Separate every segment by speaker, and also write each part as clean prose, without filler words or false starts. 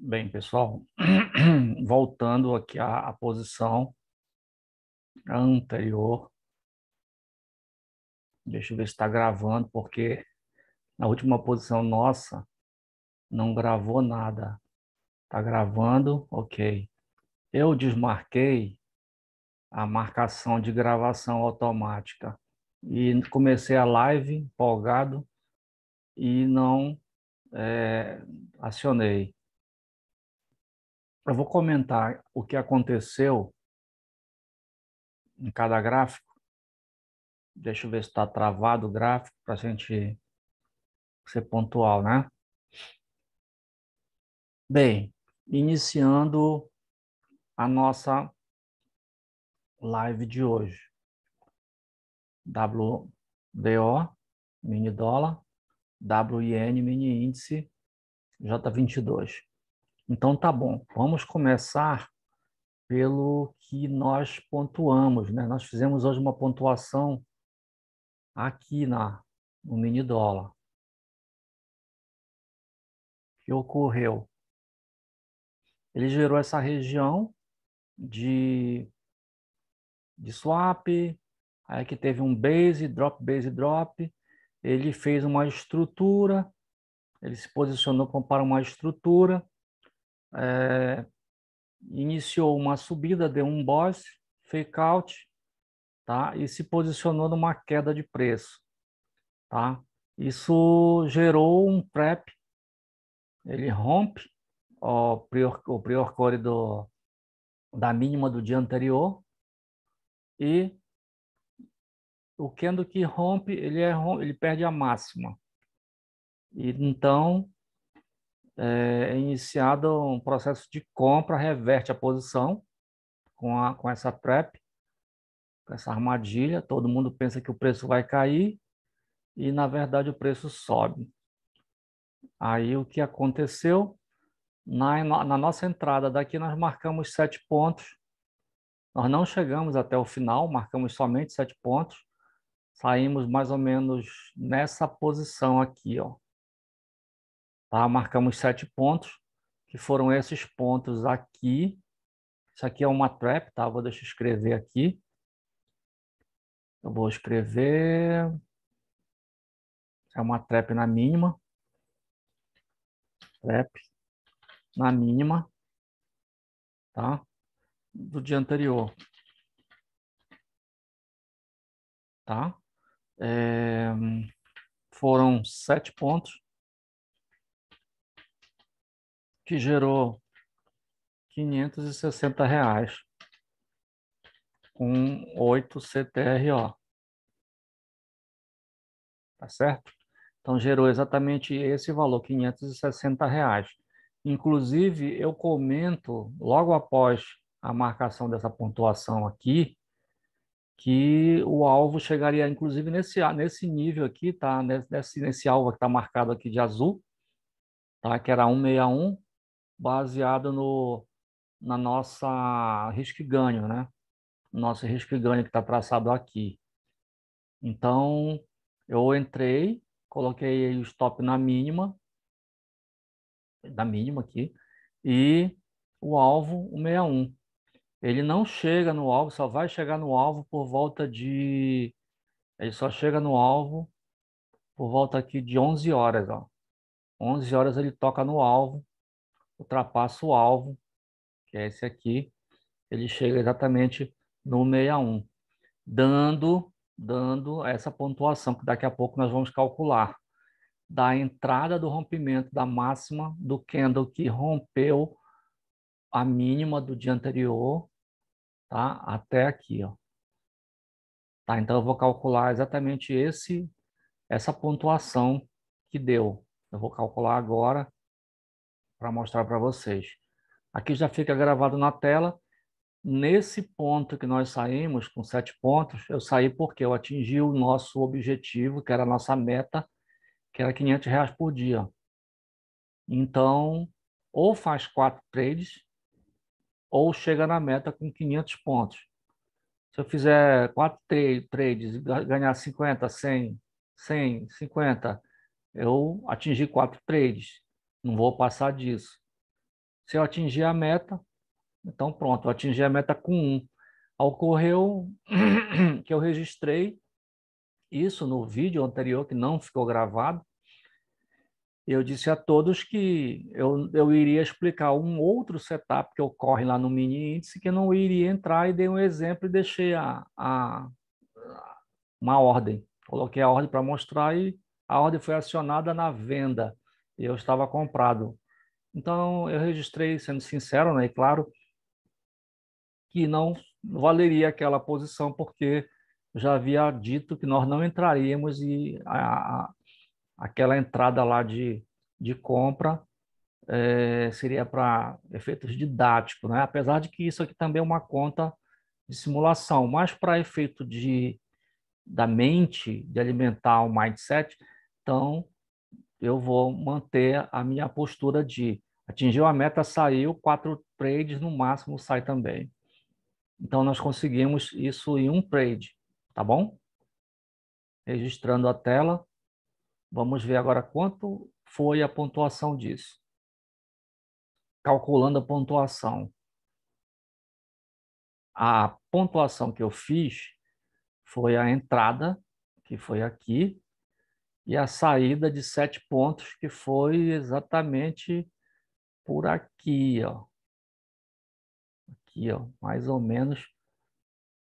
Speaker 1: Bem, pessoal, voltando aqui à posição anterior, deixa eu ver se está gravando, porque na última posição nossa não gravou nada. Está gravando? Ok. Eu desmarquei a marcação de gravação automática e comecei a live empolgado e não acionei. Eu vou comentar o que aconteceu em cada gráfico. Deixa eu ver se está travado o gráfico para a gente ser pontual, né? Bem, iniciando a nossa live de hoje. WDO, mini dólar, WIN, mini índice, J22. Então tá bom, vamos começar pelo que nós pontuamos, né? Nós fizemos hoje uma pontuação aqui no mini dólar. O que ocorreu? Ele gerou essa região de swap, aí que teve um base drop, ele fez uma estrutura, ele se posicionou para uma estrutura, iniciou uma subida, deu um boss, fake out, tá? E se posicionou numa queda de preço, tá? Isso gerou um trap, ele rompe o prior core da mínima do dia anterior e o candle que rompe, ele perde a máxima. E então é iniciado um processo de compra, reverte a posição com essa trap, com essa armadilha. Todo mundo pensa que o preço vai cair e, na verdade, o preço sobe. Aí, o que aconteceu? Na nossa entrada daqui, nós marcamos 7 pontos. Nós não chegamos até o final, marcamos somente 7 pontos. Saímos mais ou menos nessa posição aqui, ó. Tá? Marcamos 7 pontos, que foram esses pontos aqui. Isso aqui é uma trap, tá? Deixa eu escrever aqui. Eu vou escrever. É uma trap na mínima. Trap na mínima, tá? Do dia anterior, tá? É, foram 7 pontos que gerou R$ 560 com 8 CTRO, tá certo? Então gerou exatamente esse valor, R$ 560. Inclusive, eu comento logo após a marcação dessa pontuação aqui, que o alvo chegaria, inclusive, nesse nível aqui, tá? Nesse alvo que está marcado aqui de azul, tá? Que era 161, baseado na nossa risco e ganho, né? Nosso risco e ganho que está traçado aqui. Então, eu entrei, coloquei o stop na mínima, da mínima aqui, e o alvo 161. Ele não chega no alvo, só vai chegar no alvo por volta de... Ele só chega no alvo por volta aqui de 11 horas, ó. 11 horas ele toca no alvo, ultrapassa o alvo, que é esse aqui, ele chega exatamente no 61, dando essa pontuação que daqui a pouco nós vamos calcular da entrada do rompimento da máxima do candle que rompeu a mínima do dia anterior, tá? Até aqui, ó. Tá? Então eu vou calcular exatamente essa pontuação que deu. Eu vou calcular agora para mostrar para vocês. Aqui já fica gravado na tela. Nesse ponto que nós saímos, com 7 pontos, eu saí porque eu atingi o nosso objetivo, que era a nossa meta, que era R$ 500 por dia. Então, ou faz 4 trades, ou chega na meta com 500 pontos. Se eu fizer 4 trades e ganhar 50, 100, 100, 50, eu atingi 4 trades. Não vou passar disso. Se eu atingir a meta, então pronto, eu atingi a meta com 1. Ocorreu que eu registrei isso no vídeo anterior, que não ficou gravado. Eu disse a todos que eu iria explicar um outro setup que ocorre lá no mini índice, que eu não iria entrar, e dei um exemplo e deixei uma ordem. Coloquei a ordem para mostrar e a ordem foi acionada na venda. E eu estava comprado. Então, eu registrei, sendo sincero, né, e claro, que não valeria aquela posição, porque já havia dito que nós não entraríamos e aquela entrada lá de compra seria para efeitos didáticos, né? Apesar de que isso aqui também é uma conta de simulação, mas para efeito da mente, de alimentar o mindset, então eu vou manter a minha postura de atingiu a meta, saiu, 4 trades no máximo sai também. Então nós conseguimos isso em um trade, tá bom? Registrando a tela, vamos ver agora quanto foi a pontuação disso. Calculando a pontuação. A pontuação que eu fiz foi a entrada, que foi aqui, e a saída de 7 pontos, que foi exatamente por aqui, ó. Aqui, ó, mais ou menos.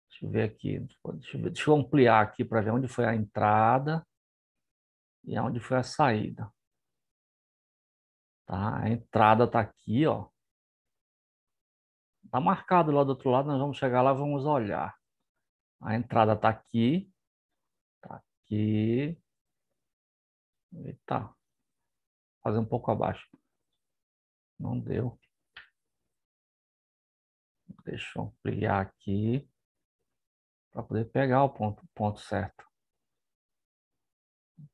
Speaker 1: Deixa eu ver aqui. Deixa eu ampliar aqui para ver onde foi a entrada e onde foi a saída. Tá? A entrada está aqui, ó. Está marcado lá do outro lado, nós vamos chegar lá, vamos olhar. A entrada está aqui, tá aqui. Eita, fazer um pouco abaixo. Não deu. Deixa eu ampliar aqui para poder pegar o ponto certo.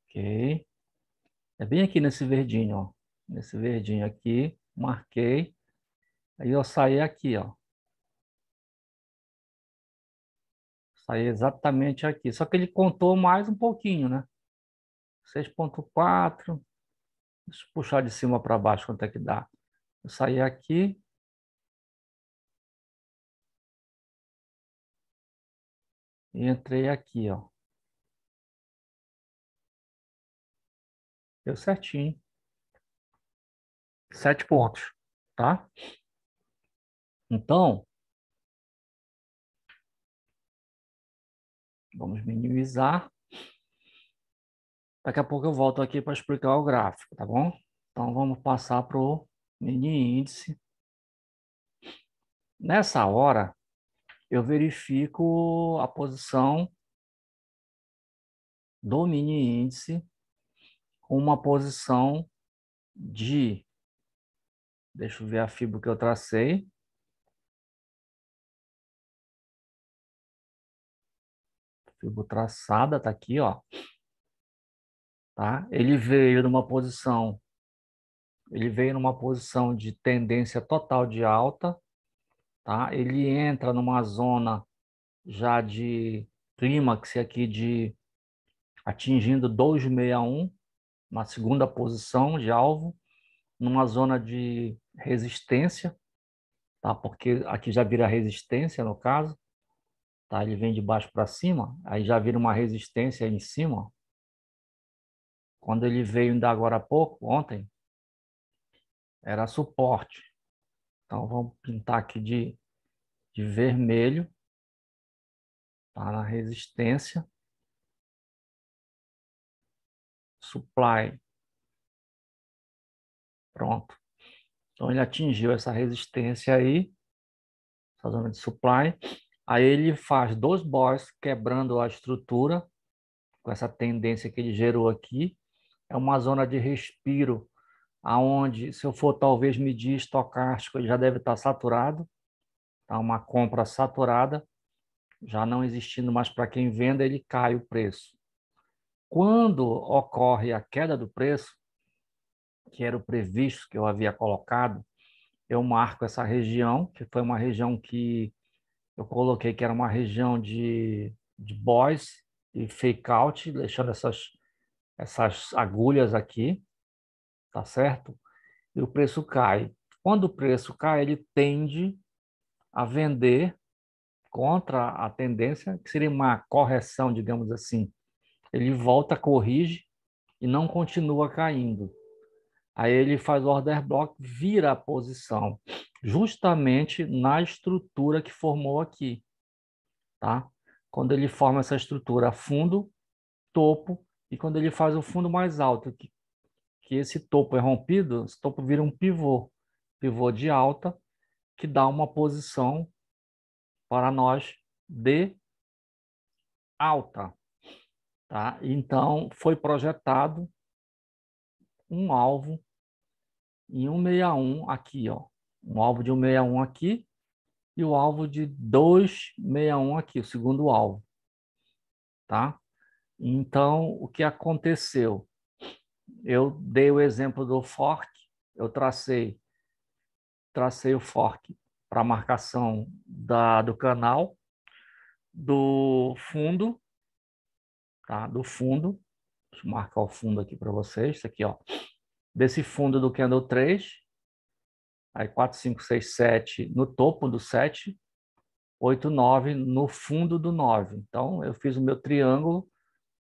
Speaker 1: Ok. É bem aqui nesse verdinho, ó. Nesse verdinho aqui, marquei. Aí eu saí aqui, ó. Saí exatamente aqui. Só que ele contou mais um pouquinho, né? 6,4. Deixa eu puxar de cima para baixo quanto é que dá. Eu saí aqui. E entrei aqui, ó. Deu certinho. 7 pontos, tá? Então, vamos minimizar. Daqui a pouco eu volto aqui para explicar o gráfico, tá bom? Então, vamos passar para o mini índice. Nessa hora, eu verifico a posição do mini índice com uma posição de... Deixa eu ver a fibra que eu tracei. Fibra traçada, tá aqui, ó. Tá? Ele veio numa posição de tendência total de alta, tá? Ele entra numa zona já de clímax aqui de atingindo 261, na segunda posição de alvo, numa zona de resistência, tá? Porque aqui já vira resistência no caso, tá? Ele vem de baixo para cima, aí já vira uma resistência aí em cima. Quando ele veio ainda agora há pouco, ontem, era suporte. Então vamos pintar aqui de vermelho, tá? Na resistência. Supply. Pronto. Então ele atingiu essa resistência aí, essa zona de supply. Aí ele faz 2 bores quebrando a estrutura, com essa tendência que ele gerou aqui. É uma zona de respiro, aonde, se eu for talvez medir estocástico, ele já deve estar saturado. Tá? Uma compra saturada, já não existindo mais para quem venda, ele cai o preço. Quando ocorre a queda do preço, que era o previsto que eu havia colocado, eu marco essa região, que foi uma região que eu coloquei que era uma região de boys e fake out, deixando essas agulhas aqui, tá certo? E o preço cai. Quando o preço cai, ele tende a vender contra a tendência, que seria uma correção, digamos assim. Ele volta, corrige e não continua caindo. Aí ele faz o order block, vira a posição, justamente na estrutura que formou aqui, tá? Quando ele forma essa estrutura fundo, topo, e quando ele faz o fundo mais alto, que esse topo é rompido, esse topo vira um pivô de alta, que dá uma posição para nós de alta, tá? Então, foi projetado um alvo em 161 aqui, ó. Um alvo de 161 aqui e o alvo de 261 aqui, o segundo alvo, tá? Então, o que aconteceu? Eu dei o exemplo do fork, eu tracei o fork para marcação do canal, do fundo, tá? Do fundo. Deixa eu marcar o fundo aqui para vocês. Isso aqui, ó. Desse fundo do candle 3, aí 4, 5, 6, 7 no topo do 7, 8, 9 no fundo do 9. Então, eu fiz o meu triângulo,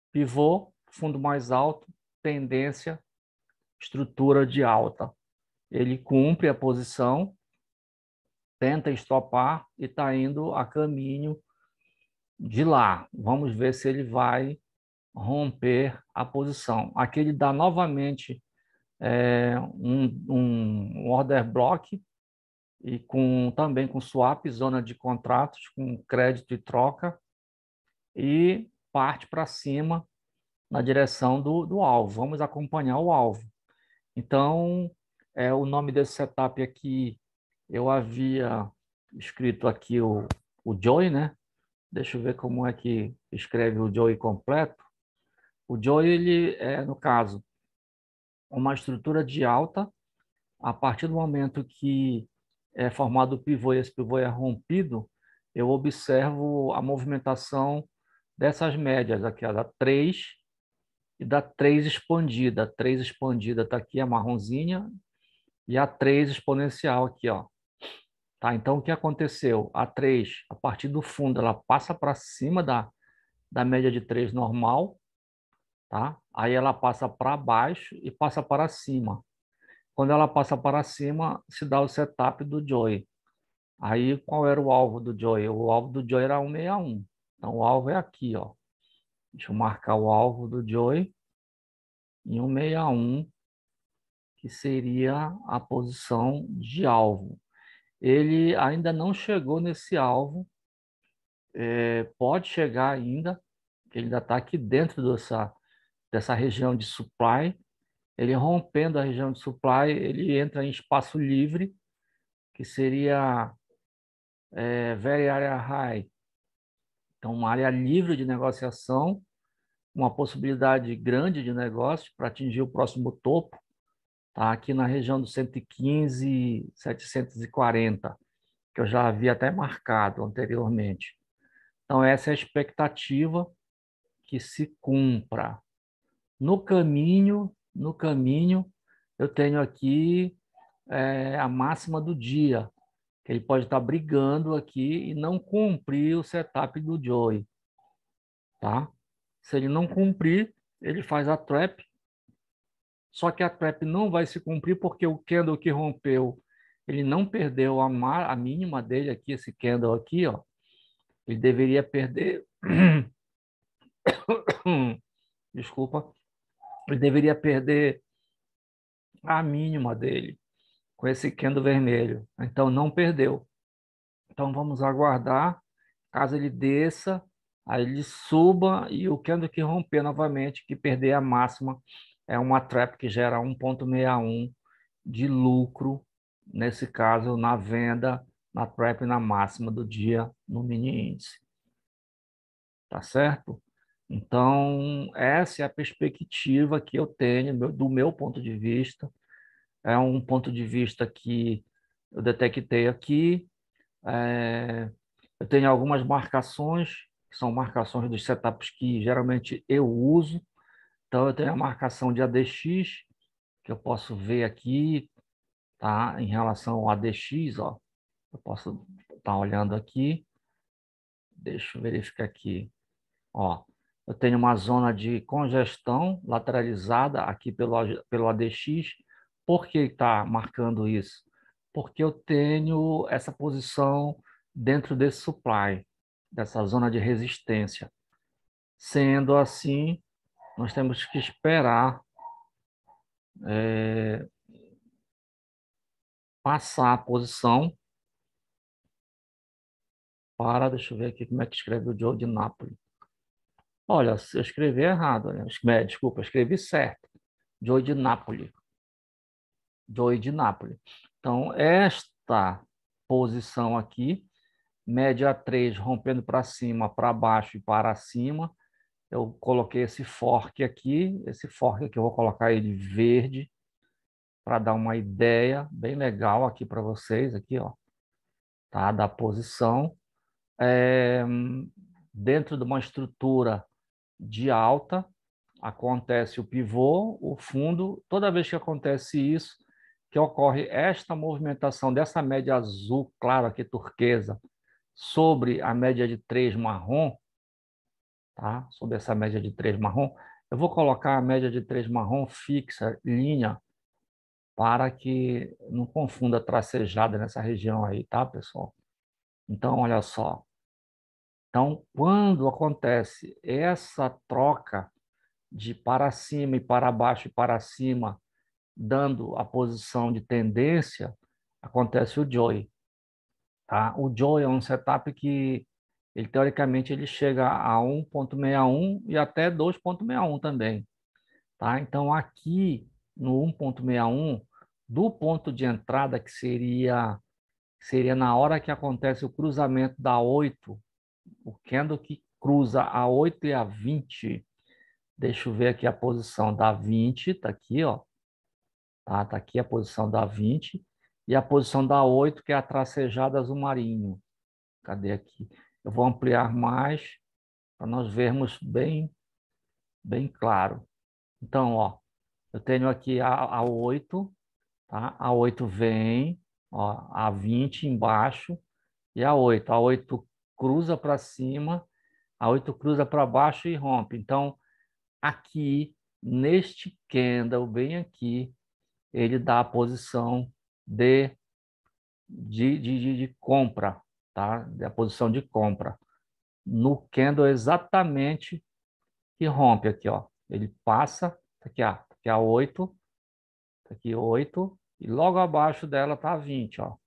Speaker 1: pivô, fundo mais alto, tendência, estrutura de alta. Ele cumpre a posição, tenta estopar e está indo a caminho de lá. Vamos ver se ele vai romper a posição. Aqui ele dá novamente um order block e também com swap, zona de contratos, com crédito e troca, e parte para cima na direção do alvo. Vamos acompanhar o alvo. Então, o nome desse setup aqui, eu havia escrito aqui o Joy, né? Deixa eu ver como é que escreve o Joy completo. O Joy, ele é, no caso, uma estrutura de alta. A partir do momento que é formado o pivô e esse pivô é rompido, eu observo a movimentação dessas médias aqui, ó, da 3 e da 3 expandida. A 3 expandida está aqui, a marronzinha, e a 3 exponencial aqui, ó. Tá? Então, o que aconteceu? A 3, a partir do fundo, ela passa para cima da média de 3 normal, tá? Aí ela passa para baixo e passa para cima. Quando ela passa para cima, se dá o setup do Joy. Aí, qual era o alvo do Joy? O alvo do Joy era 161. Então, o alvo é aqui, ó. Deixa eu marcar o alvo do Joy em 161, que seria a posição de alvo. Ele ainda não chegou nesse alvo, pode chegar ainda, que ele ainda está aqui dentro dessa região de supply. Ele rompendo a região de supply, ele entra em espaço livre, que seria very area high. Então, uma área livre de negociação, uma possibilidade grande de negócio para atingir o próximo topo, tá? Aqui na região dos 115, 740, que eu já havia até marcado anteriormente. Então, essa é a expectativa que se cumpra. No caminho, eu tenho aqui a máxima do dia, que ele pode estar brigando aqui e não cumprir o setup do Joey, tá? Se ele não cumprir, ele faz a trap, só que a trap não vai se cumprir porque o candle que rompeu, ele não perdeu a mínima dele aqui, esse candle aqui, ó. Ele deveria perder, desculpa, ele deveria perder a mínima dele com esse candle vermelho. Então não perdeu. Então vamos aguardar, caso ele desça, aí ele suba e o candle que romper novamente, que perder a máxima, é uma trap que gera 1,61 de lucro, nesse caso na venda, na trap na máxima do dia no mini índice. Tá certo? Então, essa é a perspectiva que eu tenho do meu ponto de vista. É um ponto de vista que eu detectei aqui. Eu tenho algumas marcações, que são marcações dos setups que geralmente eu uso. Então, eu tenho a marcação de ADX, que eu posso ver aqui, tá? Em relação ao ADX, ó, eu posso estar olhando aqui, deixa eu verificar aqui, ó, eu tenho uma zona de congestão lateralizada aqui pelo ADX. Por que está marcando isso? Porque eu tenho essa posição dentro desse supply, dessa zona de resistência. Sendo assim, nós temos que esperar passar a posição para, deixa eu ver aqui como é que escreve o Joe de Napoli. Olha, eu escrevi errado, né? Desculpa, eu escrevi certo. Joe de Napoli. Joe de Napoli. Então, esta posição aqui, média 3 rompendo para cima, para baixo e para cima, eu coloquei esse fork aqui eu vou colocar ele verde, para dar uma ideia bem legal aqui para vocês, aqui, ó, tá? Da posição. Dentro de uma estrutura de alta, acontece o pivô, o fundo, toda vez que acontece isso, que ocorre esta movimentação dessa média azul, claro, aqui turquesa, sobre a média de 3 marrom, tá? Sobre essa média de 3 marrom, eu vou colocar a média de 3 marrom fixa, linha, para que não confunda tracejada nessa região aí, tá, pessoal? Então, olha só. Então, quando acontece essa troca de para cima e para baixo e para cima, dando a posição de tendência, acontece o Joy, tá? O Joy é um setup que ele teoricamente ele chega a 1.61 e até 2.61 também, tá? Então aqui no 1.61, do ponto de entrada que seria na hora que acontece o cruzamento da 8, o candle que cruza a 8 e a 20. Deixa eu ver aqui a posição da 20, tá aqui, ó. Tá aqui a posição da 20 e a posição da 8, que é a tracejada azul marinho. Cadê aqui? Eu vou ampliar mais para nós vermos bem claro. Então, ó, eu tenho aqui a 8, tá? A 8 vem, ó, a 20 embaixo e a 8. A 8 cruza para cima, a 8 cruza para baixo e rompe. Então, aqui, neste candle, bem aqui, ele dá a posição de compra, tá? A posição de compra. No candle exatamente que rompe aqui, ó. Ele passa, tá aqui, ó, tá aqui a 8, tá aqui 8, e logo abaixo dela tá a 20, ó.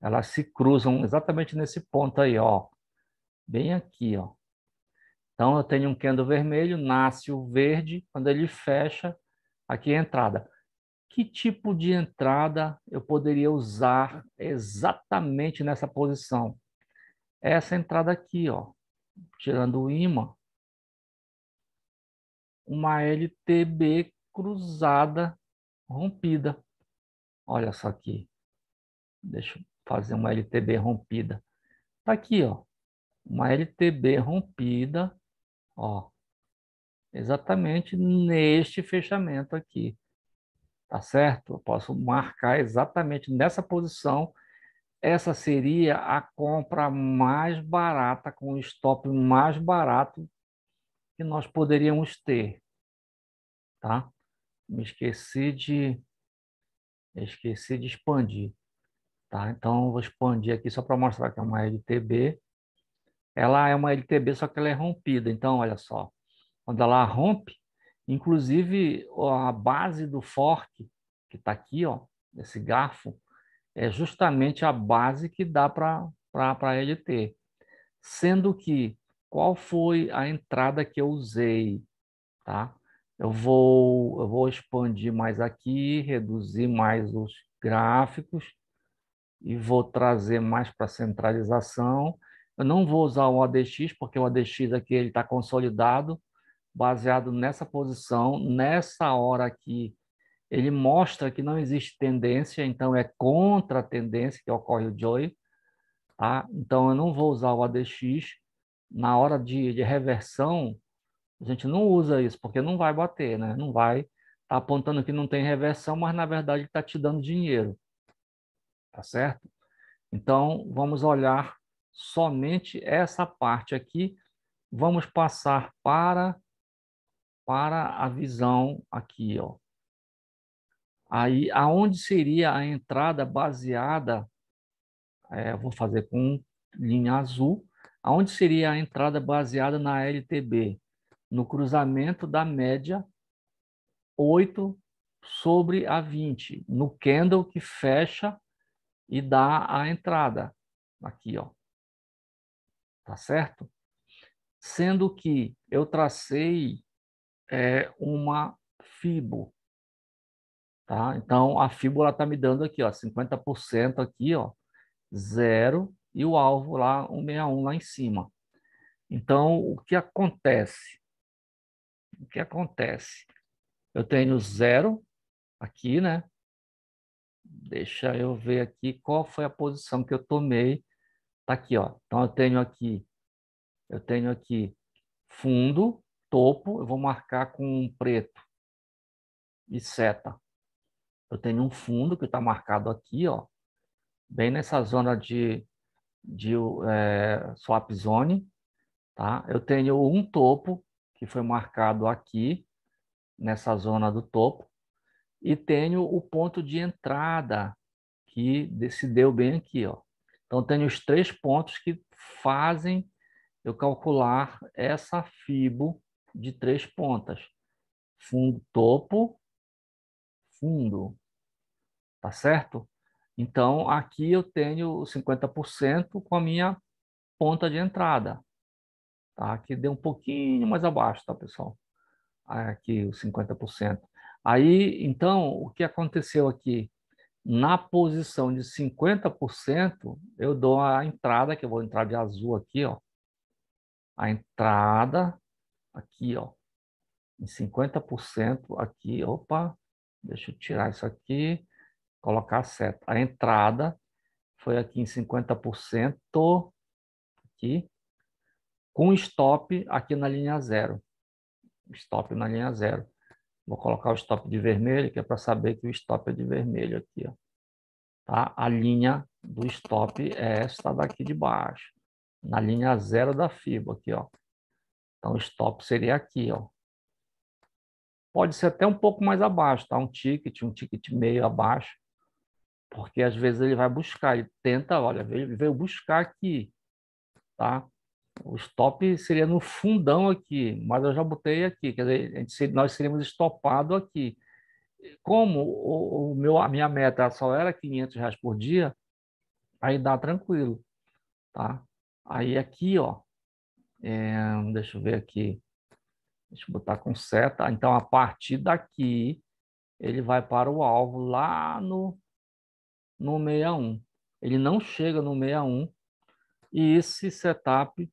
Speaker 1: Elas se cruzam exatamente nesse ponto aí, ó. Bem aqui, ó. Então eu tenho um candle vermelho, nasce o verde, quando ele fecha, aqui é a entrada. Que tipo de entrada eu poderia usar exatamente nessa posição? Essa entrada aqui, ó, tirando o ímã, uma LTB cruzada rompida. Olha só aqui. Deixa eu fazer uma LTB rompida. Tá aqui, ó, uma LTB rompida, ó, exatamente neste fechamento aqui. Tá certo? Eu posso marcar exatamente nessa posição. Essa seria a compra mais barata, com o stop mais barato que nós poderíamos ter, tá? Me esqueci de expandir, tá? Então, eu vou expandir aqui só para mostrar que é uma LTB. Ela é uma LTB, só que ela é rompida. Então, olha só, quando ela rompe, inclusive a base do fork, que está aqui, ó, esse garfo, é justamente a base que dá para LT. Sendo que, qual foi a entrada que eu usei, tá? Eu vou expandir mais aqui, reduzir mais os gráficos e vou trazer mais para centralização. Eu não vou usar o ADX, porque o ADX aqui ele está consolidado, baseado nessa posição, nessa hora aqui. Ele mostra que não existe tendência, então é contra a tendência que ocorre o Joy, tá? Então eu não vou usar o ADX. Na hora de reversão, a gente não usa isso, porque não vai bater, né? Não vai. Está apontando que não tem reversão, mas na verdade está te dando dinheiro, tá certo? Então, vamos olhar somente essa parte aqui. Vamos passar para a visão aqui, ó. Aí, aonde seria a entrada baseada, vou fazer com linha azul, aonde seria a entrada baseada na LTB? No cruzamento da média 8 sobre a 20, no candle que fecha e dá a entrada. Aqui, ó. Tá certo? Sendo que eu tracei uma Fibo, tá? Então, a Fibo está me dando aqui, ó, 50% aqui, ó, 0, e o alvo lá, 161 lá em cima. Então, o que acontece? O que acontece? Eu tenho 0 aqui, né? Deixa eu ver aqui qual foi a posição que eu tomei. Tá aqui, ó. Então, eu tenho aqui fundo, topo, eu vou marcar com um preto e seta. Eu tenho um fundo que está marcado aqui, ó, bem nessa zona de swap zone, tá? Eu tenho um topo que foi marcado aqui, nessa zona do topo, e tenho o ponto de entrada que se deu bem aqui, ó. Então, tenho os 3 pontos que fazem eu calcular essa Fibo de 3 pontas. Fundo, topo, fundo, tá certo? Então, aqui eu tenho 50% com a minha ponta de entrada, tá? Aqui deu um pouquinho mais abaixo, tá, pessoal? Aqui, os 50%. Aí, então, o que aconteceu aqui? Na posição de 50%, eu dou a entrada, que eu vou entrar de azul aqui, ó. A entrada aqui, ó, em 50% aqui, opa, deixa eu tirar isso aqui, colocar certo. A entrada foi aqui em 50%, aqui, com stop aqui na linha 0. Stop na linha 0. Vou colocar o stop de vermelho, que é para saber que o stop é de vermelho aqui, ó. Tá? A linha do stop é esta daqui de baixo, na linha 0 da FIBA aqui, ó. Então o stop seria aqui, ó. Pode ser até um pouco mais abaixo, tá? Um ticket meio abaixo, porque às vezes ele vai buscar, ele tenta, olha, veio buscar aqui, tá? O stop seria no fundão aqui, mas eu já botei aqui, quer dizer, nós seríamos estopado aqui. Como a minha meta só era R$ 500 por dia, aí dá tranquilo, tá? Aí aqui, ó, deixa eu ver aqui, deixa eu botar com seta. Então, a partir daqui, ele vai para o alvo lá no 61. Ele não chega no 61, e esse setup,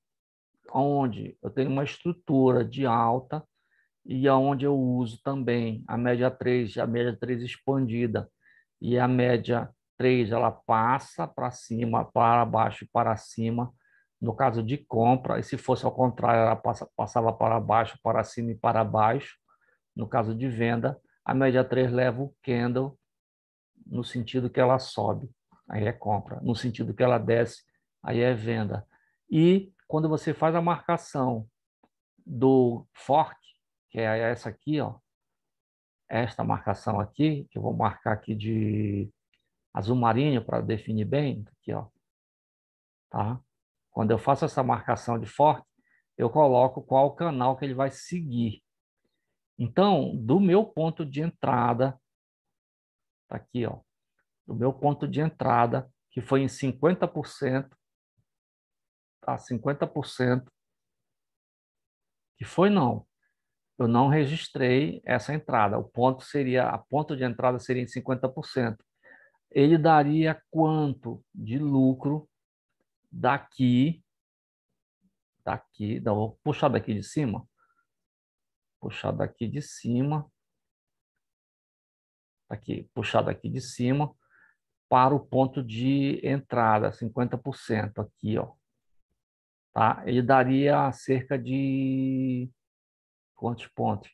Speaker 1: onde eu tenho uma estrutura de alta, e aonde eu uso também a média 3 expandida, e a média 3 ela passa para cima, para baixo e para cima, no caso de compra, e se fosse ao contrário, ela passava para baixo, para cima e para baixo. No caso de venda, a média 3 leva o candle no sentido que ela sobe, aí é compra. No sentido que ela desce, aí é venda. E quando você faz a marcação do fork, que é essa aqui, ó, esta marcação aqui, que eu vou marcar aqui de azul marinho para definir bem, aqui, ó, tá? Quando eu faço essa marcação de fork, eu coloco qual canal que ele vai seguir. Então, do meu ponto de entrada, tá aqui, ó, do meu ponto de entrada, que foi em 50%, tá? 50%, que foi não. Eu não registrei essa entrada. A ponto de entrada seria em 50%. Ele daria quanto de lucro não, vou puxar daqui de cima, puxar daqui de cima para o ponto de entrada, 50% aqui, ó, tá? Ele daria cerca de quantos pontos?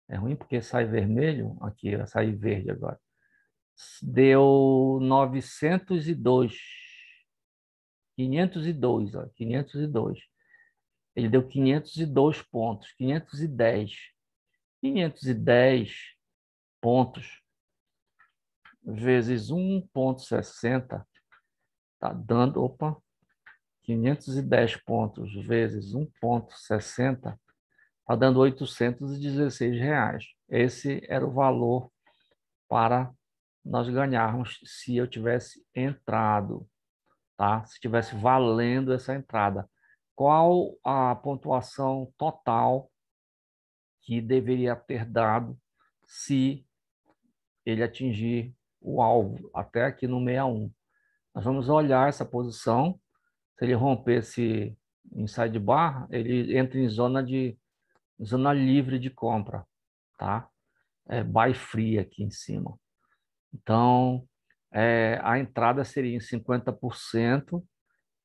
Speaker 1: É ruim porque sai vermelho, aqui vai sair verde agora. Deu 902, 502, ó, 502. Ele deu 502 pontos, 510 pontos vezes 1,60 tá dando, 510 pontos vezes 1,60 está dando R$ 816. Esse era o valor para nós ganharmos se eu tivesse entrado, tá? Se tivesse valendo essa entrada. Qual a pontuação total que deveria ter dado se ele atingir o alvo, até aqui no 61? Nós vamos olhar essa posição. Se ele romper esse inside bar, ele entra em zona livre de compra, tá? Buy free aqui em cima. Então, a entrada seria em 50%,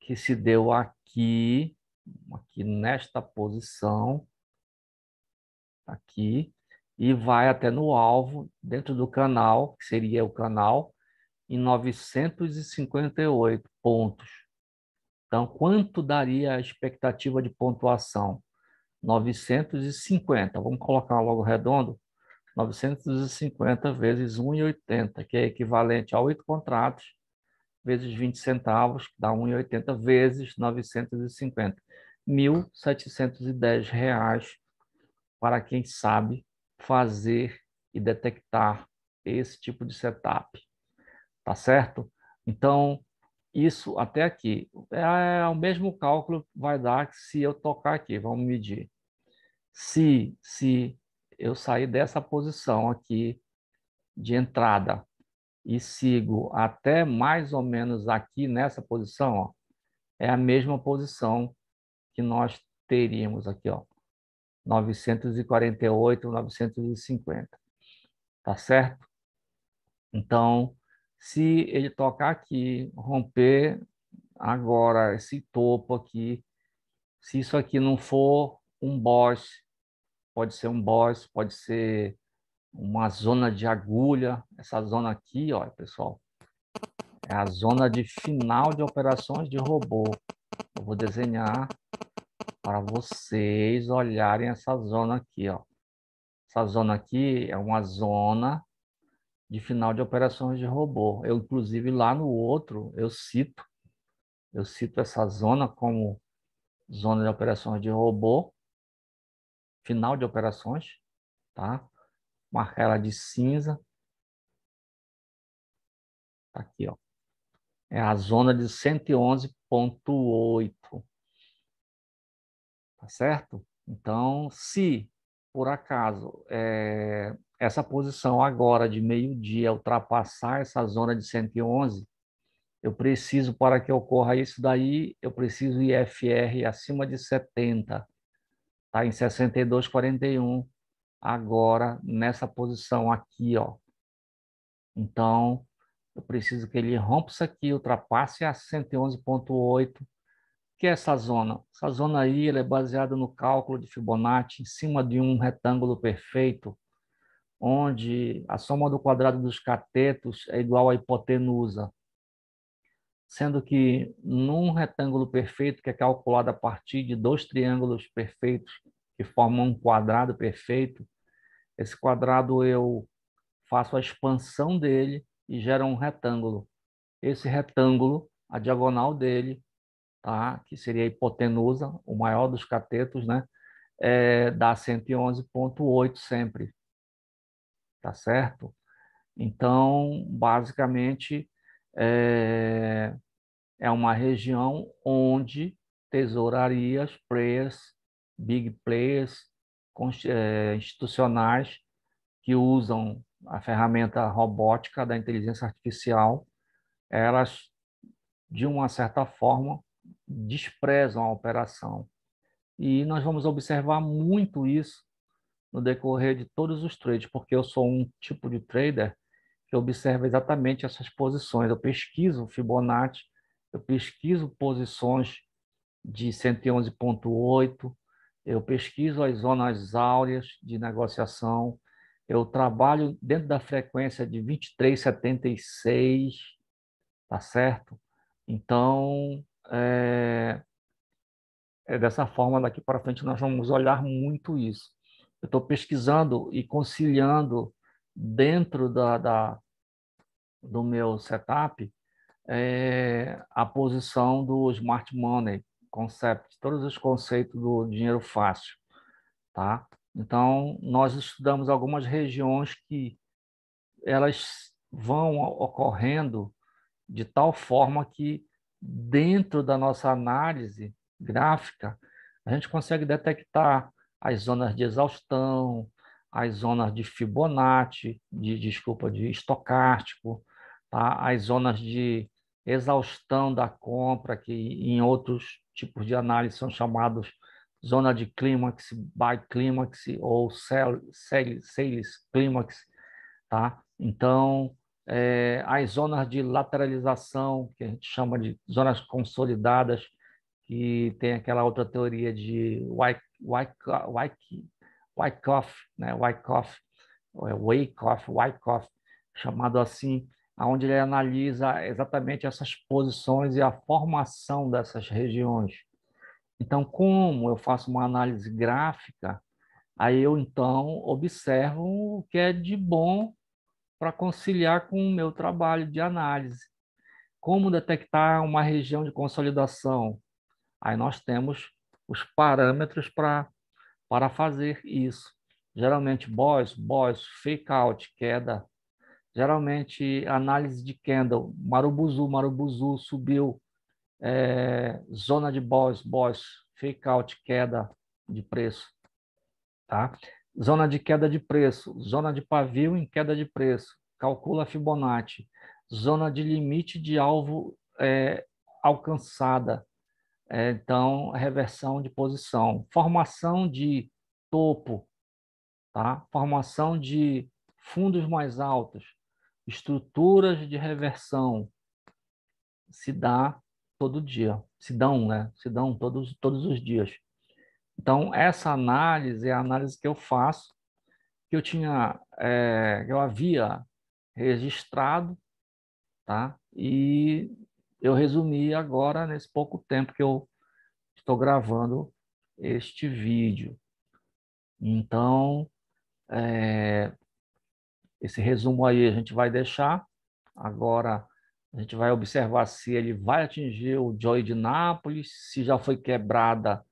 Speaker 1: que se deu aqui nesta posição, aqui, e vai até no alvo, dentro do canal, que seria o canal, em 958 pontos. Então, quanto daria a expectativa de pontuação? 950. Vamos colocar logo redondo. 950 vezes 1,80, que é equivalente a 8 contratos, vezes 20 centavos, que dá 1,80 vezes 950. R$ 1.710 para quem sabe fazer e detectar esse tipo de setup. Tá certo? Então, isso até aqui. O mesmo cálculo que vai dar se eu tocar aqui. Vamos medir. Se eu sair dessa posição aqui de entrada e sigo até mais ou menos aqui nessa posição, ó, é a mesma posição que nós teríamos aqui, ó, 948, 950, tá certo? Então, se ele tocar aqui, romper agora esse topo aqui, se isso aqui não for um boss, pode ser um boss, pode ser uma zona de agulha. Essa zona aqui, ó, pessoal, é a zona de final de operações de robô. Eu vou desenhar para vocês olharem essa zona aqui, ó. Essa zona aqui é uma zona de final de operações de robô. Eu, inclusive, lá no outro, eu cito essa zona como zona de operações de robô, final de operações, tá? Marcar ela de cinza. Tá aqui, ó. É a zona de 111,8, tá certo? Então, se por acaso essa posição agora de meio-dia ultrapassar essa zona de 111, eu preciso, para que ocorra isso daí, eu preciso IFR acima de 70, tá? Em 62,41, agora nessa posição aqui, ó. Então, eu preciso que ele rompa isso aqui, ultrapasse a 111,8, que é essa zona. Essa zona aí ela é baseada no cálculo de Fibonacci em cima de um retângulo perfeito, onde a soma do quadrado dos catetos é igual à hipotenusa, sendo que num retângulo perfeito, que é calculado a partir de dois triângulos perfeitos que formam um quadrado perfeito, esse quadrado eu faço a expansão dele e gera um retângulo. Esse retângulo, a diagonal dele, tá? Que seria a hipotenusa, o maior dos catetos, né? Dá 111,8 sempre, tá certo? Então, basicamente, é uma região onde tesourarias, players, big players, institucionais que usam a ferramenta robótica da inteligência artificial, elas, de uma certa forma, desprezam a operação. E nós vamos observar muito isso no decorrer de todos os trades, porque eu sou um tipo de trader que observa exatamente essas posições. Eu pesquiso Fibonacci, eu pesquiso posições de 111,8, eu pesquiso as zonas áureas de negociação, eu trabalho dentro da frequência de 23,76, tá certo? Então, é dessa forma, daqui para frente, nós vamos olhar muito isso. Eu estou pesquisando e conciliando dentro do meu setup a posição do Smart Money Concept, todos os conceitos do dinheiro fácil, tá? Então, nós estudamos algumas regiões que elas vão ocorrendo de tal forma que, dentro da nossa análise gráfica, a gente consegue detectar as zonas de exaustão, as zonas de Fibonacci, desculpa, de estocástico, tá? As zonas de exaustão da compra, que em outros tipos de análise são chamados zona de clímax, buy clímax ou sales clímax, tá? Então, as zonas de lateralização, que a gente chama de zonas consolidadas, que tem aquela outra teoria de Wyckoff, né? Wyckoff, chamado assim, onde ele analisa exatamente essas posições e a formação dessas regiões. Então, como eu faço uma análise gráfica, aí eu então observo o que é de bom para conciliar com o meu trabalho de análise. Como detectar uma região de consolidação? Aí nós temos os parâmetros para fazer isso. Geralmente, boys, fake out, queda. Geralmente, análise de candle, marubuzu subiu, zona de boys, fake out, queda de preço. Tá? Zona de queda de preço, zona de pavio em queda de preço, calcula Fibonacci, zona de limite de alvo alcançada, então reversão de posição, formação de topo, tá? Formação de fundos mais altos, estruturas de reversão, se dá todo dia, se dão, né? Se dão todos os dias. Então, essa análise é a análise que eu faço, que eu havia registrado, tá? E eu resumi agora nesse pouco tempo que eu estou gravando este vídeo. Então, esse resumo aí a gente vai deixar. Agora, a gente vai observar se ele vai atingir o Joy de Nápoles, se já foi quebrada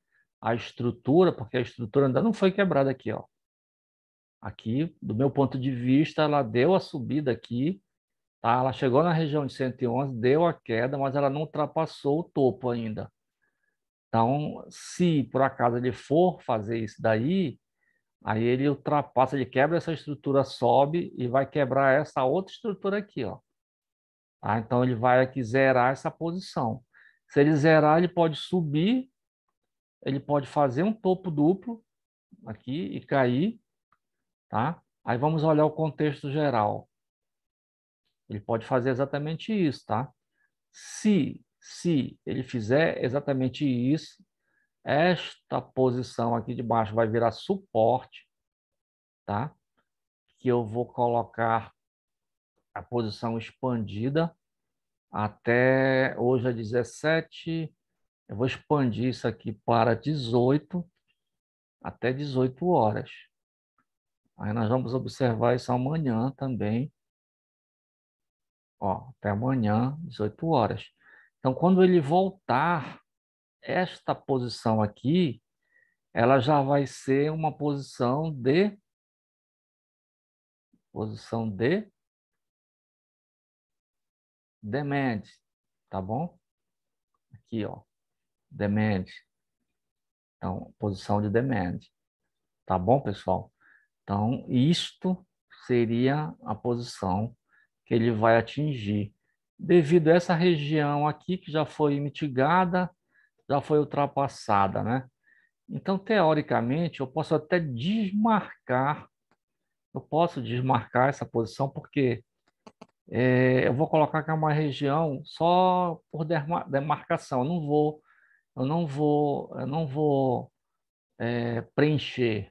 Speaker 1: a estrutura, porque a estrutura ainda não foi quebrada aqui, ó. Aqui, do meu ponto de vista, ela deu a subida aqui, tá? Ela chegou na região de 111, deu a queda, mas ela não ultrapassou o topo ainda. Então, se por acaso ele for fazer isso daí, aí ele ultrapassa, ele quebra essa estrutura, sobe e vai quebrar essa outra estrutura aqui, ó. Tá? Então, ele vai aqui zerar essa posição. Se ele zerar, ele pode subir, ele pode fazer um topo duplo aqui e cair, tá? Aí vamos olhar o contexto geral. Ele pode fazer exatamente isso, tá? Se ele fizer exatamente isso, esta posição aqui de baixo vai virar suporte, tá? Que eu vou colocar a posição expandida até hoje é 17. Eu vou expandir isso aqui para 18, até 18 horas. Aí nós vamos observar isso amanhã também. Ó, até amanhã, 18 horas. Então, quando ele voltar, esta posição aqui, ela já vai ser uma posição de demand, tá bom? Aqui, ó, demand. Então, posição de demand, tá bom, pessoal? Então, isto seria a posição que ele vai atingir. Devido a essa região aqui, que já foi mitigada, já foi ultrapassada, né? Então, teoricamente, eu posso desmarcar essa posição, porque eu vou colocar que é uma região só por demarcação. Eu não vou preencher,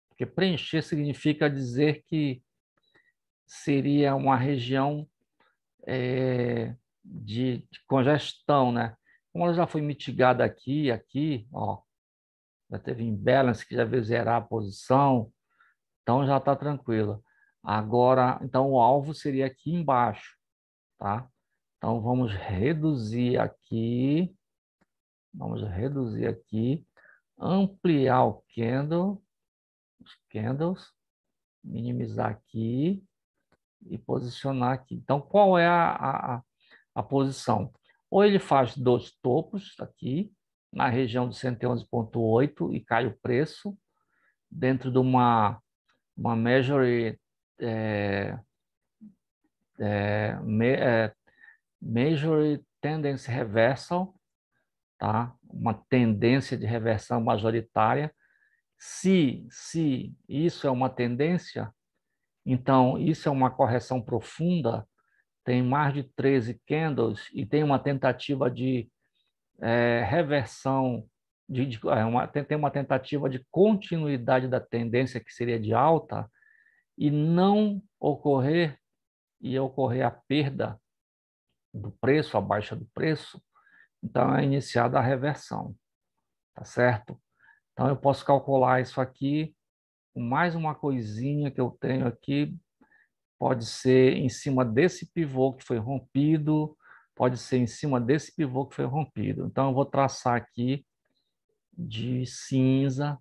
Speaker 1: porque preencher significa dizer que seria uma região de congestão, né? Como ela já foi mitigada aqui, ó, já teve imbalance que já veio zerar a posição, então já está tranquila. Agora, então o alvo seria aqui embaixo, tá? Então vamos reduzir aqui, ampliar o candle, os candles, minimizar aqui e posicionar aqui. Então, qual é a posição? Ou ele faz dois topos aqui, na região de 111,8 e cai o preço, dentro de uma Major Tendency Reversal, tá? Uma tendência de reversão majoritária. Se isso é uma tendência, então isso é uma correção profunda, tem mais de 13 candles e tem uma tentativa de reversão, tem uma tentativa de continuidade da tendência que seria de alta e não ocorrer, e ocorrer a perda do preço, a baixa do preço, então é iniciada a reversão, tá certo? Então eu posso calcular isso aqui com mais uma coisinha que eu tenho aqui, pode ser em cima desse pivô que foi rompido, pode ser em cima desse pivô que foi rompido. Então eu vou traçar aqui de cinza,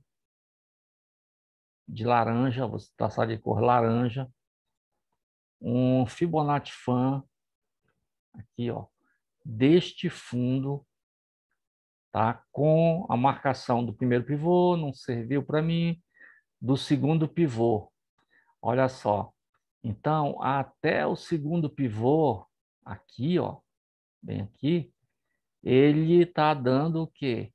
Speaker 1: de laranja, vou traçar de cor laranja, um Fibonacci Fan aqui, ó, deste fundo, tá? Com a marcação do primeiro pivô, não serviu para mim, do segundo pivô. Olha só. Então, até o segundo pivô, aqui, ó, bem aqui, ele está dando o quê?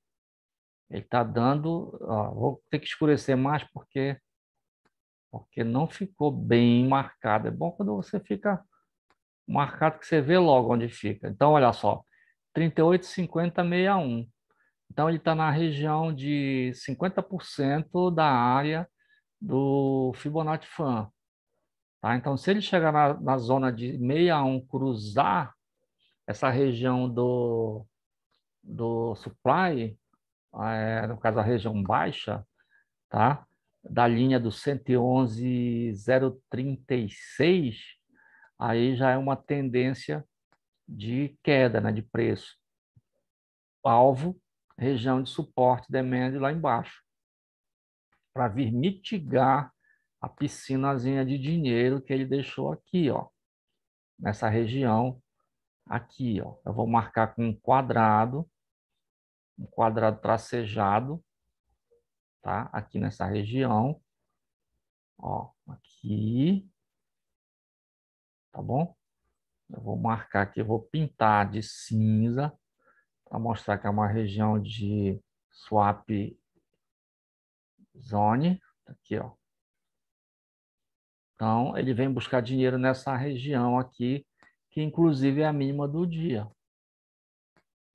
Speaker 1: Ele está dando, ó, vou ter que escurecer mais porque não ficou bem marcado. É bom quando você fica marcado que você vê logo onde fica. Então, olha só, 38, 50, 61. Então, ele está na região de 50% da área do Fibonacci Fan. Tá? Então, se ele chegar na zona de 61, cruzar essa região do supply, no caso a região baixa, tá? Da linha do 111,036, aí já é uma tendência de queda, né, de preço. Alvo, região de suporte, demand lá embaixo, para vir mitigar a piscinazinha de dinheiro que ele deixou aqui, ó, nessa região aqui, ó. Eu vou marcar com um quadrado tracejado, tá? Aqui nessa região, ó, aqui, tá bom? Eu vou marcar aqui, eu vou pintar de cinza para mostrar que é uma região de swap zone, aqui, ó. Então, ele vem buscar dinheiro nessa região aqui, que inclusive é a mínima do dia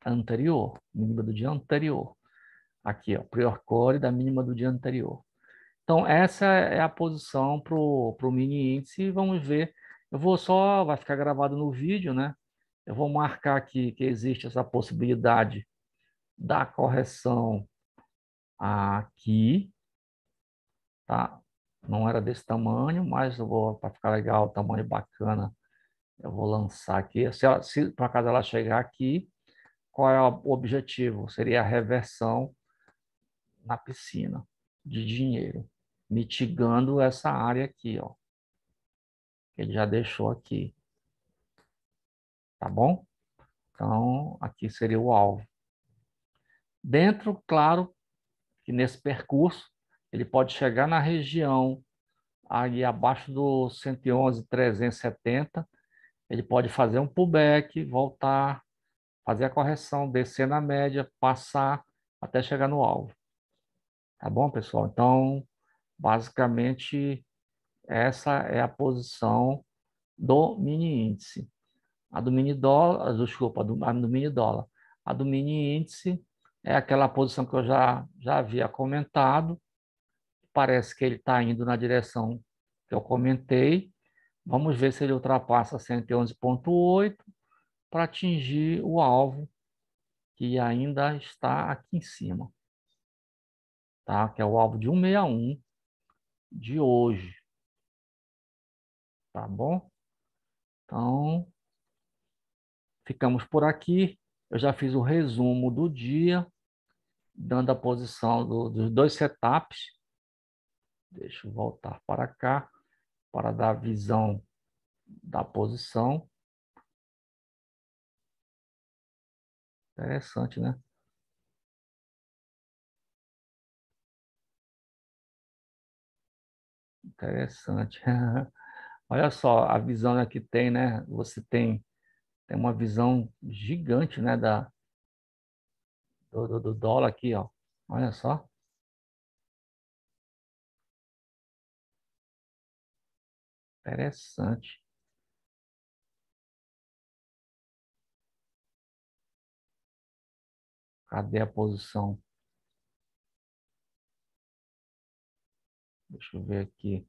Speaker 1: anterior, mínima do dia anterior. Aqui, ó, prior core da mínima do dia anterior. Então, essa é a posição para o mini índice. Vamos ver. Vai ficar gravado no vídeo, né? Eu vou marcar aqui que existe essa possibilidade da correção aqui, tá? Não era desse tamanho, mas eu vou, para ficar legal, tamanho bacana, eu vou lançar aqui. Se por acaso ela chegar aqui, qual é o objetivo? Seria a reversão na piscina de dinheiro, mitigando essa área aqui, ó, que ele já deixou aqui, tá bom? Então, aqui seria o alvo. Dentro, claro, que nesse percurso, ele pode chegar na região aí abaixo do 111,370, ele pode fazer um pullback, voltar, fazer a correção, descer na média, passar até chegar no alvo. Tá bom, pessoal? Então, basicamente, essa é a posição do mini índice. A do mini dólar, desculpa, a do mini dólar. A do mini índice é aquela posição que eu já havia comentado. Parece que ele está indo na direção que eu comentei. Vamos ver se ele ultrapassa 111,8 para atingir o alvo que ainda está aqui em cima, tá? Que é o alvo de 161 de hoje, tá bom? Então, ficamos por aqui. Eu já fiz o resumo do dia, dando a posição dos dois setups. Deixa eu voltar para cá, para dar a visão da posição. Interessante, né? Interessante. Olha só a visão que tem, né? Você tem uma visão gigante, né? Do dólar aqui, ó. Olha só. Interessante. Cadê a posição? Deixa eu ver aqui.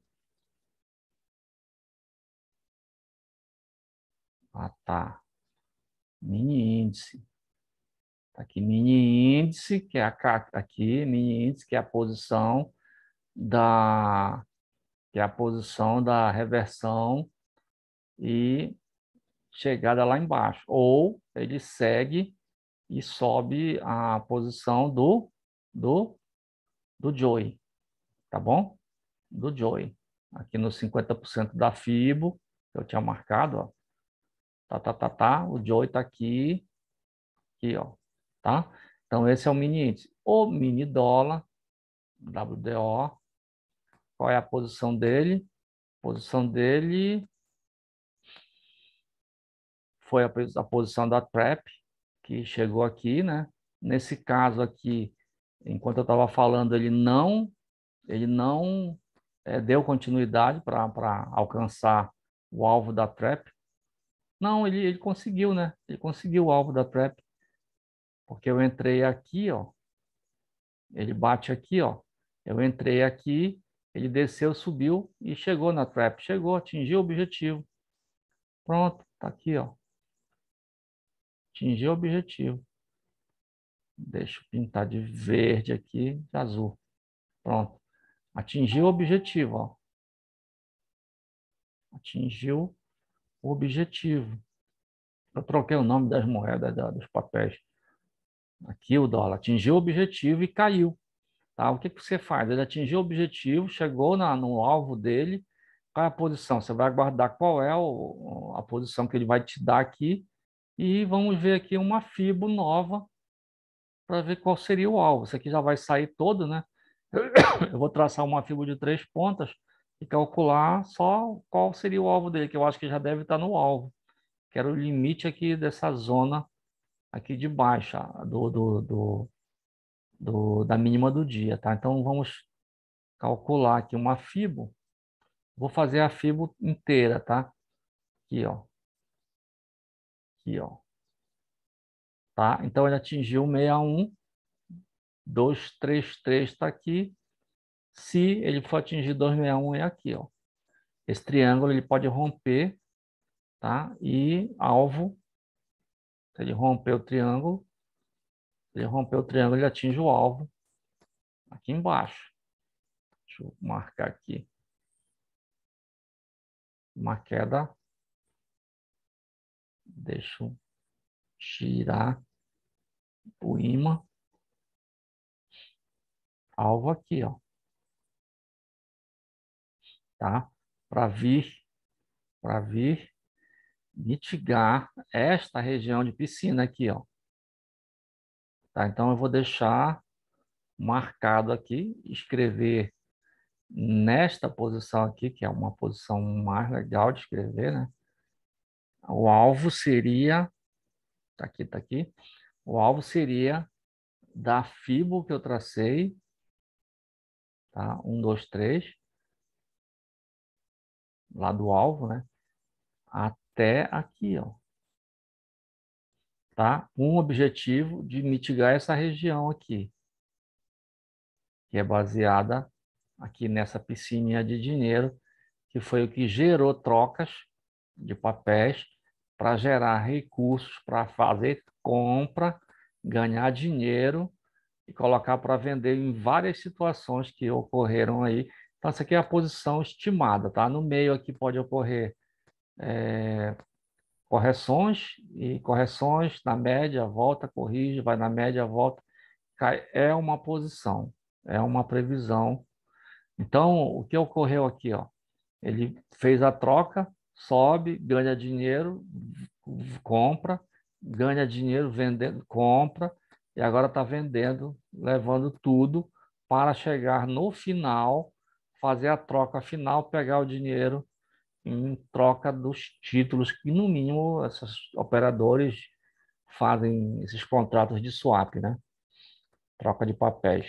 Speaker 1: Ah, tá. Mini índice. Tá aqui, mini índice, que é aqui, mini índice, que é a posição da, que é a posição da reversão e chegada lá embaixo. Ou ele segue e sobe a posição do, do Joey, tá bom? Do Joey. Aqui no 50% da FIBO, que eu tinha marcado, ó. Tá. O Joey tá aqui, ó. Tá? Então, esse é o mini índice. O mini dólar, WDO, qual é a posição dele? A posição dele foi a posição da trap, que chegou aqui, né? Nesse caso aqui, enquanto eu estava falando, ele não deu continuidade para alcançar o alvo da trap. Não, ele conseguiu, né? Ele conseguiu o alvo da trap, porque eu entrei aqui, ó. Ele bate aqui, ó. Eu entrei aqui, ele desceu, subiu e chegou na trap. Chegou, atingiu o objetivo. Pronto, tá aqui, ó. Atingiu o objetivo. Deixa eu pintar de verde aqui, de azul. Pronto. Atingiu o objetivo, ó. Atingiu o objetivo. Eu troquei o nome das moedas, dos papéis. Aqui o dólar atingiu o objetivo e caiu. Tá? O que que você faz? Ele atingiu o objetivo, chegou no alvo dele. Qual é a posição? Você vai guardar qual é a posição que ele vai te dar aqui. E vamos ver aqui uma FIBO nova para ver qual seria o alvo. Isso aqui já vai sair todo, né? Eu vou traçar uma FIBO de 3 pontas e calcular só qual seria o alvo dele, que eu acho que já deve estar no alvo, que era o limite aqui dessa zona aqui de baixa da mínima do dia, tá? Então vamos calcular aqui uma FIBO. Vou fazer a FIBO inteira, tá? Aqui, ó. Aqui, ó. Tá? Então ele atingiu 61, 233 está aqui. Se ele for atingir 261 é aqui, ó. Esse triângulo ele pode romper, tá? E alvo, se ele romper o triângulo, ele atinge o alvo aqui embaixo. Deixa eu marcar aqui. Uma queda. Deixa eu tirar o ímã. Alvo aqui, ó. Tá? Para vir mitigar esta região de piscina aqui, ó. Tá? Então eu vou deixar marcado aqui, escrever nesta posição aqui, que é uma posição mais legal de escrever, né? O alvo seria, tá aqui. O alvo seria da FIBO que eu tracei, tá? 1, 2, 3, lá do alvo, né? Até aqui, ó. tá? Com o objetivo de mitigar essa região aqui, que é baseada aqui nessa piscininha de dinheiro, que foi o que gerou trocas de papéis para gerar recursos para fazer compra, ganhar dinheiro e colocar para vender em várias situações que ocorreram aí. Então, essa aqui é a posição estimada, tá? No meio aqui pode ocorrer correções e correções, na média, volta, corrige, vai na média, volta, cai. É uma posição, é uma previsão. Então, o que ocorreu aqui, ó? Ele fez a troca, sobe, ganha dinheiro, compra, ganha dinheiro vendendo, compra, e agora está vendendo, levando tudo para chegar no final, fazer a troca final, pegar o dinheiro em troca dos títulos, que no mínimo esses operadores fazem esses contratos de swap, né? Troca de papéis.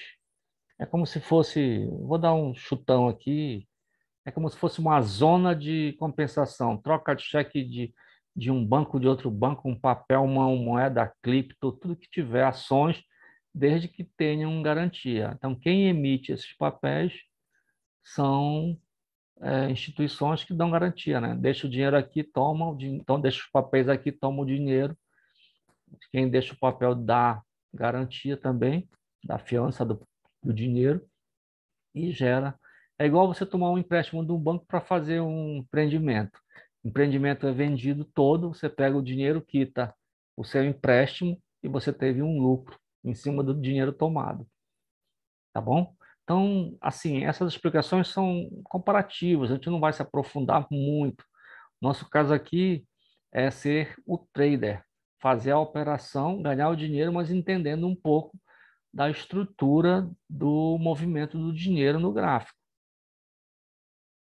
Speaker 1: É como se fosse, vou dar um chutão aqui, é como se fosse uma zona de compensação, troca de cheque de um banco de outro banco, um papel, uma moeda, cripto, tudo que tiver ações, desde que tenham garantia. Então, quem emite esses papéis são instituições que dão garantia, né? Deixa o dinheiro aqui, toma, então deixa os papéis aqui, toma o dinheiro. Quem deixa o papel dá garantia também, da fiança do dinheiro e gera. É igual você tomar um empréstimo de um banco para fazer um empreendimento. O empreendimento é vendido todo, você pega o dinheiro, quita o seu empréstimo e você teve um lucro em cima do dinheiro tomado, tá bom? Então, assim, essas explicações são comparativas, a gente não vai se aprofundar muito. Nosso caso aqui é ser o trader, fazer a operação, ganhar o dinheiro, mas entendendo um pouco da estrutura do movimento do dinheiro no gráfico,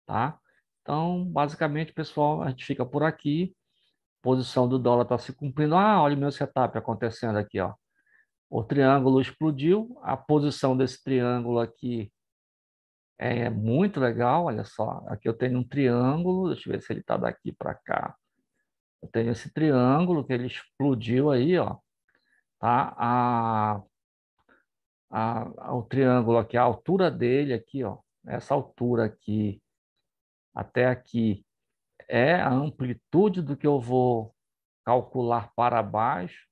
Speaker 1: tá? Então, basicamente, pessoal, a gente fica por aqui. Posição do dólar está se cumprindo. Ah, olha o meu setup acontecendo aqui, ó. O triângulo explodiu. A posição desse triângulo aqui é muito legal. Olha só, aqui eu tenho um triângulo. Deixa eu ver se ele está daqui para cá. Eu tenho esse triângulo que ele explodiu aí, ó. Tá? O triângulo aqui, a altura dele aqui, ó. Essa altura aqui até aqui é a amplitude do que eu vou calcular para baixo.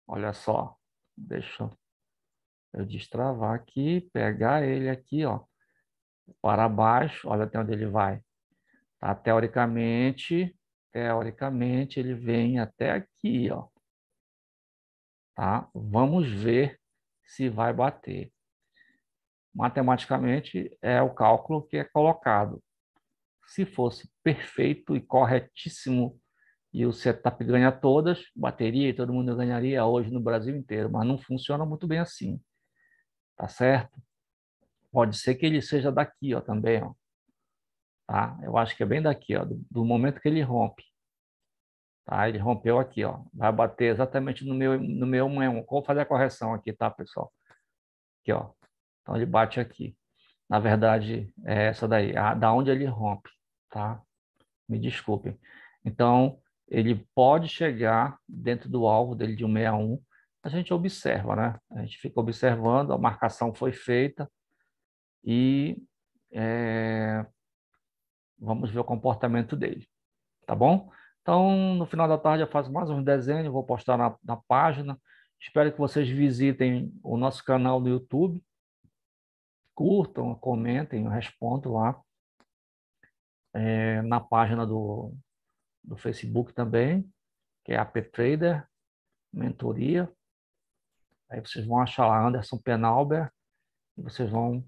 Speaker 1: Olha só, deixa eu destravar aqui, pegar ele aqui, ó, para baixo. Olha até onde ele vai. Tá? Teoricamente ele vem até aqui, ó. Tá? Vamos ver se vai bater. Matematicamente é o cálculo que é colocado. Se fosse perfeito e corretíssimo e o setup ganha todas, bateria e todo mundo ganharia hoje no Brasil inteiro, mas não funciona muito bem assim, tá certo? Pode ser que ele seja daqui, ó, também, ó, tá? Eu acho que é bem daqui, ó, do momento que ele rompe, tá? Ele rompeu aqui, ó, vai bater exatamente no meu 1. Vou fazer a correção aqui, tá, pessoal? Aqui, ó. Então ele bate aqui. Na verdade, é essa daí, da onde ele rompe, tá? Me desculpem. Então, ele pode chegar dentro do alvo dele de 161. A gente observa, né? A gente fica observando, a marcação foi feita e é, vamos ver o comportamento dele, tá bom? Então, no final da tarde eu faço mais um desenho, vou postar na página. Espero que vocês visitem o nosso canal no YouTube, curtam, comentem, eu respondo lá. Na página do Facebook também, que é a Trader Mentoria. Aí vocês vão achar lá Anderson Penalber e vocês vão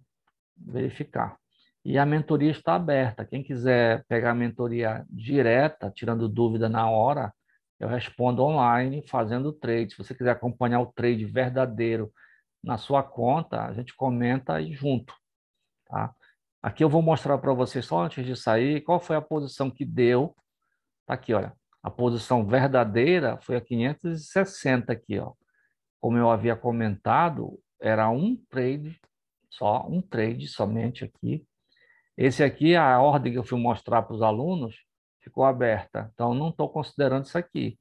Speaker 1: verificar. E a mentoria está aberta. Quem quiser pegar a mentoria direta, tirando dúvida na hora, eu respondo online fazendo trade. Se você quiser acompanhar o trade verdadeiro na sua conta, a gente comenta aí junto, tá? Aqui eu vou mostrar para vocês só antes de sair qual foi a posição que deu. Tá aqui, olha. A posição verdadeira foi a 560 aqui, ó. Como eu havia comentado, era um trade, só um trade somente aqui. Esse aqui, a ordem que eu fui mostrar para os alunos, ficou aberta. Então, não estou considerando isso aqui.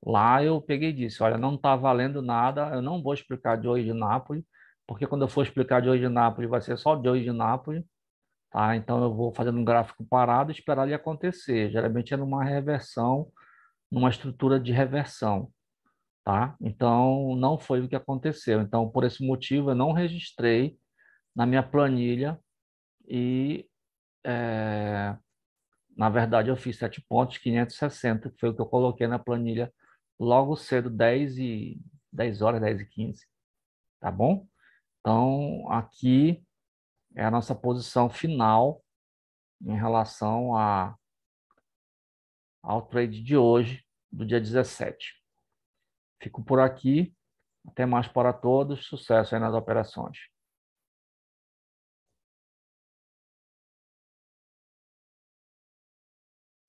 Speaker 1: Lá eu peguei e disse, olha, não está valendo nada, eu não vou explicar de hoje de Nápoles, porque quando eu for explicar de hoje de Nápoles, vai ser só de hoje de Nápoles, tá? Então eu vou fazendo um gráfico parado e esperar ele acontecer. Geralmente é numa reversão, numa estrutura de reversão, tá? Então não foi o que aconteceu. Então, por esse motivo, eu não registrei na minha planilha e, na verdade, eu fiz 7 pontos, 560, que foi o que eu coloquei na planilha logo cedo, 10 horas, 10h15, tá bom? Então, aqui é a nossa posição final em relação ao trade de hoje, do dia 17. Fico por aqui. Até mais para todos. Sucesso aí nas operações.